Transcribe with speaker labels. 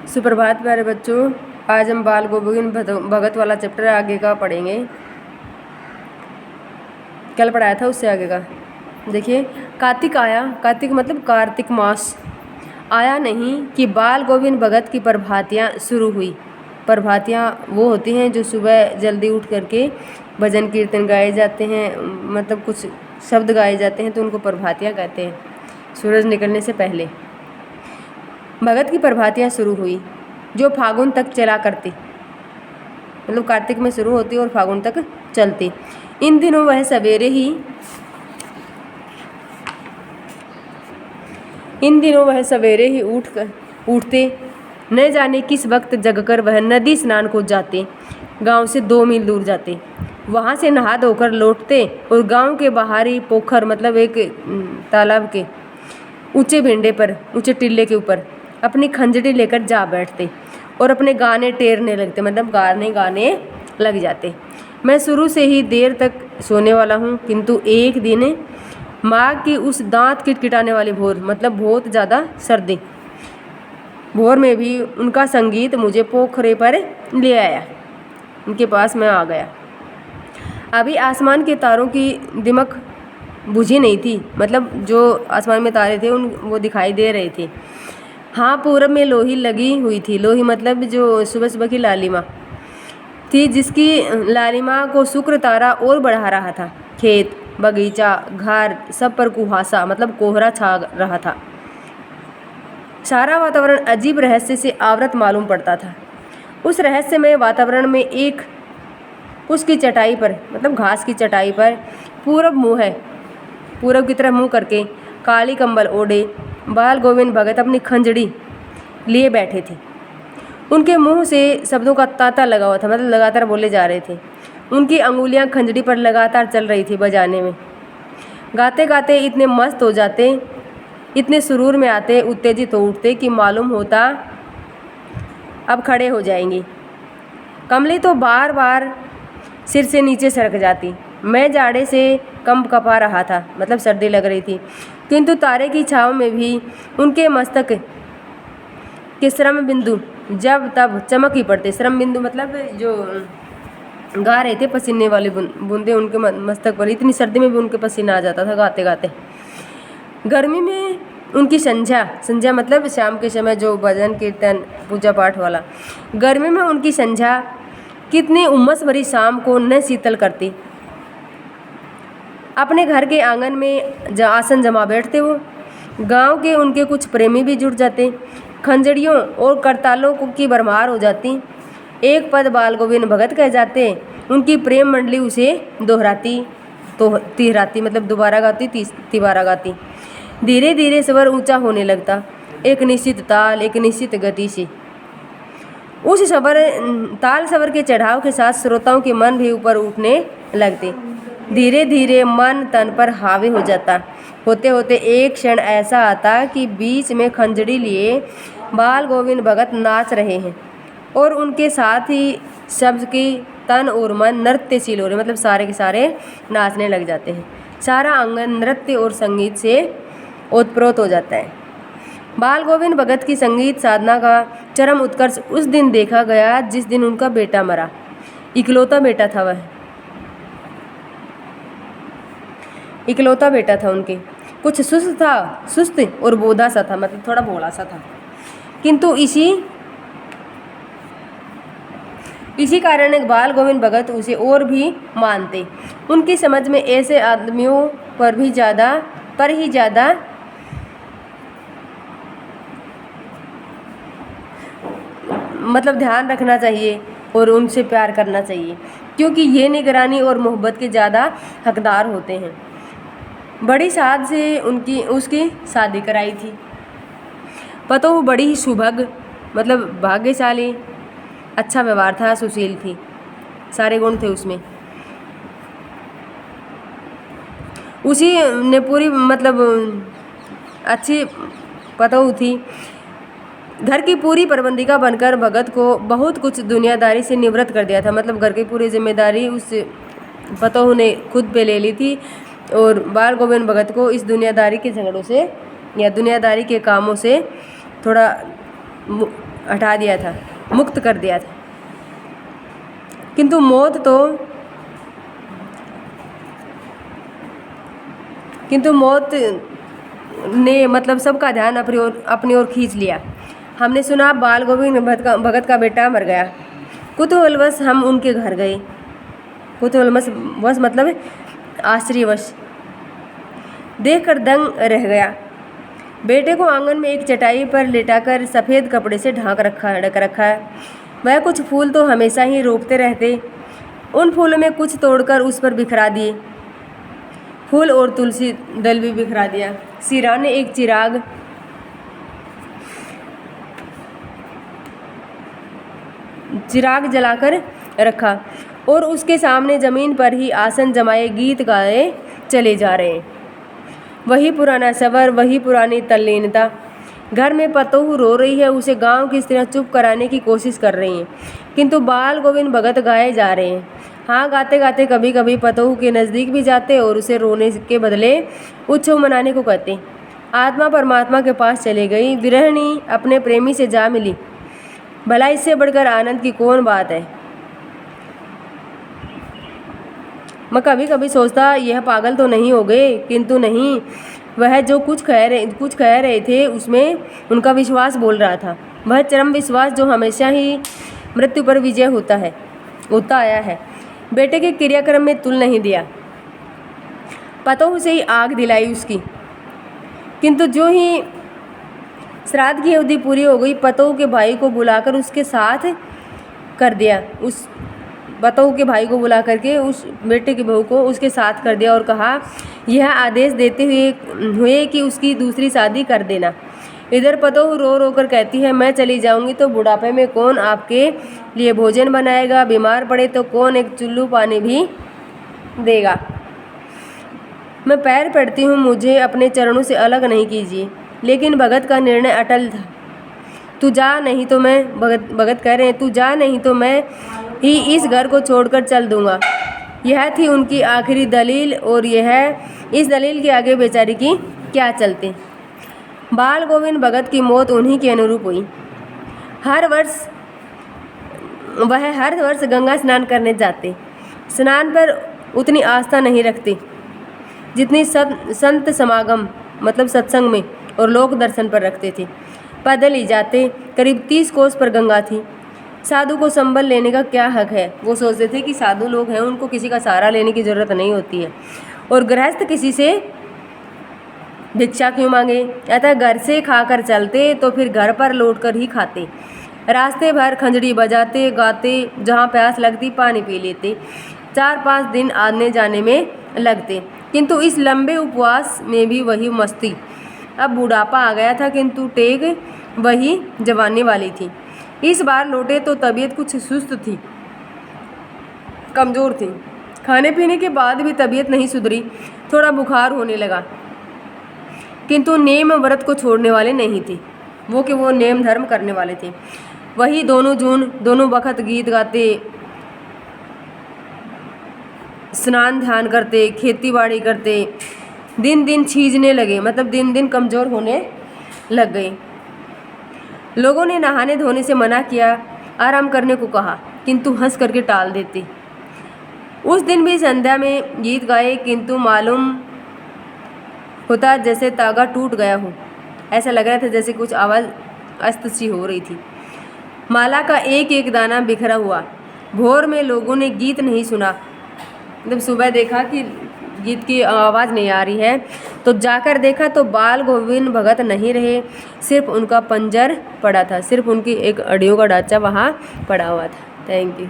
Speaker 1: सुप्रभात प्यारे बच्चों, आज हम बाल गोविंद भगत वाला चैप्टर आगे का पढ़ेंगे। कल पढ़ाया था उससे आगे का। देखिए, कार्तिक आया, कार्तिक मतलब कार्तिक मास आया नहीं कि बाल गोविंद भगत की प्रभातियाँ शुरू हुई। प्रभातियाँ वो होती हैं जो सुबह जल्दी उठ करके भजन कीर्तन गाए जाते हैं, मतलब कुछ शब्द गाए जाते हैं तो उनको प्रभातियाँ कहते हैं, सूरज निकलने से पहले। भगत की प्रभातियाँ शुरू हुई जो फागुन तक चला करती, मतलब कार्तिक में शुरू होती और फागुन तक चलती। इन दिनों वह सवेरे ही उठते, न जाने किस वक्त जगकर वह नदी स्नान को जाते। गांव से 2 मील दूर जाते, वहां से नहा धोकर लौटते और गांव के बाहरी पोखर मतलब एक तालाब के ऊंचे भिंडे पर, ऊंचे टिल्ले के ऊपर अपनी खंजड़ी लेकर जा बैठते और अपने गाने टेरने लगते, मतलब गाने लग जाते। मैं शुरू से ही देर तक सोने वाला हूँ, किंतु एक दिन माँ की उस दांत किटकिटाने वाली भोर, मतलब बहुत ज़्यादा सर्दी, भोर में भी उनका संगीत मुझे पोखरे पर ले आया, उनके पास मैं आ गया। अभी आसमान के तारों की दिमक बुझी नहीं थी, मतलब जो आसमान में तारे थे वो दिखाई दे रहे थे। हाँ, पूरब में लोही लगी हुई थी। लोही मतलब जो सुबह सुबह की लालिमा थी, जिसकी लालिमा को शुक्र तारा और बढ़ा रहा था। खेत, बगीचा, घर सब पर कुहासा मतलब कोहरा छा रहा था। सारा वातावरण अजीब रहस्य से आवृत मालूम पड़ता था। उस रहस्यमय वातावरण में एक उसकी चटाई पर, मतलब घास की चटाई पर, पूरब की तरफ मुँह करके काली कंबल ओढ़े बाल गोविंद भगत अपनी खंजड़ी लिए बैठे थे। उनके मुंह से शब्दों का तांता लगा हुआ था, मतलब लगातार बोले जा रहे थे। उनकी अंगुलियां खंजड़ी पर लगातार चल रही थी बजाने में। गाते गाते इतने मस्त हो जाते, इतने सुरूर में आते, उत्तेजित हो उठते कि मालूम होता अब खड़े हो जाएंगी। कमली तो बार बार सिर से नीचे सरक जाती। मैं जाड़े से कँपा रहा था, मतलब सर्दी लग रही थी, किंतु तारे की छाँव में भी उनके मस्तक के श्रम बिंदु जब तब चमक ही पड़ते। श्रम बिंदु मतलब जो गा रहे थे, पसीने वाली बूंदे उनके मस्तक पर। इतनी सर्दी में भी उनके पसीना आ जाता था गाते गाते। गर्मी में उनकी संध्या मतलब शाम के समय जो भजन कीर्तन पूजा पाठ वाला, गर्मी में उनकी संध्या कितनी उमस भरी शाम को न शीतल करती। अपने घर के आंगन में आसन जमा बैठते वो। गांव के उनके कुछ प्रेमी भी जुट जाते। खंजड़ियों और करतालों की भरमार हो जाती। एक पद बाल गोविंद भगत कह जाते। उनकी प्रेम मंडली उसे दोहराती तो तिहराती, मतलब दोबारा गाती, तिबारा गाती। धीरे धीरे स्वर ऊंचा होने लगता, एक निश्चित ताल, एक निश्चित गति से। उस ताल स्वर के चढ़ाव के साथ श्रोताओं के मन भी ऊपर उठने लगते। धीरे धीरे मन तन पर हावी हो जाता। होते होते एक क्षण ऐसा आता कि बीच में खंजड़ी लिए बाल गोविंद भगत नाच रहे हैं और उनके साथ ही सबकी तन और मन नृत्यशील हो रहे, मतलब सारे के सारे नाचने लग जाते हैं। सारा आंगन नृत्य और संगीत से ओतप्रोत हो जाता है। बाल गोविंद भगत की संगीत साधना का चरम उत्कर्ष उस दिन देखा गया जिस दिन उनका बेटा मरा। इकलौता बेटा था वह, इकलौता बेटा था उनके। कुछ सुस्त और बोधा सा था, मतलब थोड़ा भोला सा था, किंतु इसी कारण बाल गोविंद भगत उसे और भी मानते। उनकी समझ में ऐसे आदमियों पर ही ज़्यादा मतलब ध्यान रखना चाहिए और उनसे प्यार करना चाहिए, क्योंकि ये निगरानी और मोहब्बत के ज़्यादा हकदार होते हैं। बड़ी साध से उसकी शादी कराई थी। पतो बड़ी ही सुभग, मतलब भाग्यशाली, अच्छा व्यवहार था, सुशील थी, सारे गुण थे उसमें। उसी ने पूरी मतलब अच्छी पतो थी। घर की पूरी प्रबंधिका बनकर भगत को बहुत कुछ दुनियादारी से निवृत्त कर दिया था, मतलब घर की पूरी जिम्मेदारी उस पतो ने खुद पे ले ली थी और बाल गोविंद भगत को इस दुनियादारी के झगड़ों से या दुनियादारी के कामों से थोड़ा हटा दिया था, मुक्त कर दिया था। किंतु मौत ने मतलब सबका ध्यान अपनी ओर खींच लिया। हमने सुना बाल गोविंद भगत का बेटा मर गया। कुतूहलवश हम उनके घर गए। कुतूहलवश मतलब आश्चर्यवश देखकर दंग रह गया। बेटे को आंगन में एक चटाई पर लेटाकर सफ़ेद कपड़े से ढक रखा है। वह कुछ फूल तो हमेशा ही रोपते रहते, उन फूलों में कुछ तोड़कर उस पर बिखरा दिए। फूल और तुलसी दल भी बिखरा दिया। सिरा ने एक चिराग जलाकर रखा और उसके सामने ज़मीन पर ही आसन जमाए गीत गाए चले जा रहे हैं। वही पुराना सबर, वही पुरानी तल्लीनता। घर में पतोहू रो रही है, उसे गांव की स्त्रियां चुप कराने की कोशिश कर रही हैं, किंतु बाल गोविंद भगत गाए जा रहे हैं। हाँ, गाते गाते कभी कभी पतोहू के नज़दीक भी जाते और उसे रोने के बदले उत्सव मनाने को कहते। आत्मा परमात्मा के पास चले गई। विरहिणी अपने प्रेमी से जा मिली। भला इससे बढ़कर आनंद की कौन बात है। मैं कभी कभी सोचता यह पागल तो नहीं हो गए, किंतु नहीं, वह जो कुछ कह रहे थे उसमें उनका विश्वास बोल रहा था। वह चरम विश्वास जो हमेशा ही मृत्यु पर विजय होता आया है। बेटे के क्रियाक्रम में तुल नहीं दिया, पतोहू से ही आग दिलाई उसकी। किंतु जो ही श्राद्ध की अवधि पूरी हो गई, पतोहू के भाई को बुलाकर उसके साथ कर दिया। उस पतोहू के भाई को बुला करके उस बेटे की बहू को उसके साथ कर दिया और कहा, यह आदेश देते हुए कि उसकी दूसरी शादी कर देना। इधर पतोहू रो रो कर कहती है, मैं चली जाऊंगी तो बुढ़ापे में कौन आपके लिए भोजन बनाएगा, बीमार पड़े तो कौन एक चुल्लू पानी भी देगा। मैं पैर पड़ती हूँ, मुझे अपने चरणों से अलग नहीं कीजिए। लेकिन भगत का निर्णय अटल था। तू जा नहीं तो मैं भगत कह रहे हैं, तू जा नहीं तो मैं ही इस घर को छोड़कर चल दूंगा। यह थी उनकी आखिरी दलील और इस दलील के आगे बेचारी की क्या चलते। बाल गोविंद भगत की मौत उन्हीं के अनुरूप हुई। वह हर वर्ष गंगा स्नान करने जाते। स्नान पर उतनी आस्था नहीं रखते जितनी संत समागम मतलब सत्संग में और लोक दर्शन पर रखते थे। पैदल ही जाते। करीब 30 कोस पर गंगा थी। साधु को संबल लेने का क्या हक है। वो सोचते थे कि साधु लोग हैं, उनको किसी का सहारा लेने की ज़रूरत नहीं होती है, और गृहस्थ किसी से भिक्षा क्यों मांगे। अतः घर से खाकर चलते तो फिर घर पर लौटकर ही खाते। रास्ते भर खंजड़ी बजाते गाते, जहाँ प्यास लगती पानी पी लेते। 4-5 दिन आने जाने में लगते। किंतु इस लंबे उपवास में भी वही मस्ती। अब बुढ़ापा आ गया था, किंतु टेक वही जवानी वाली थी। इस बार लौटे तो तबीयत कुछ सुस्त थी, कमज़ोर थी। खाने पीने के बाद भी तबीयत नहीं सुधरी। थोड़ा बुखार होने लगा, किंतु नेम व्रत को छोड़ने वाले नहीं थे। वो नेम धर्म करने वाले थे। वही दोनों वक्त गीत गाते, स्नान ध्यान करते, खेती बाड़ी करते। दिन दिन छीजने लगे, मतलब दिन दिन कमज़ोर होने लग गए। लोगों ने नहाने धोने से मना किया, आराम करने को कहा, किंतु हंस करके टाल देते। उस दिन भी संध्या में गीत गाए, किंतु मालूम होता जैसे तागा टूट गया हो। ऐसा लग रहा था जैसे कुछ आवाज़ अस्त सी हो रही थी। माला का एक एक दाना बिखरा हुआ। भोर में लोगों ने गीत नहीं सुना। जब सुबह देखा कि गीत की आवाज़ नहीं आ रही है, तो जाकर देखा तो बाल गोविंद भगत नहीं रहे। सिर्फ उनका पंजर पड़ा था, सिर्फ उनकी एक अड़ियों का ढांचा वहाँ पड़ा हुआ था। Thank you.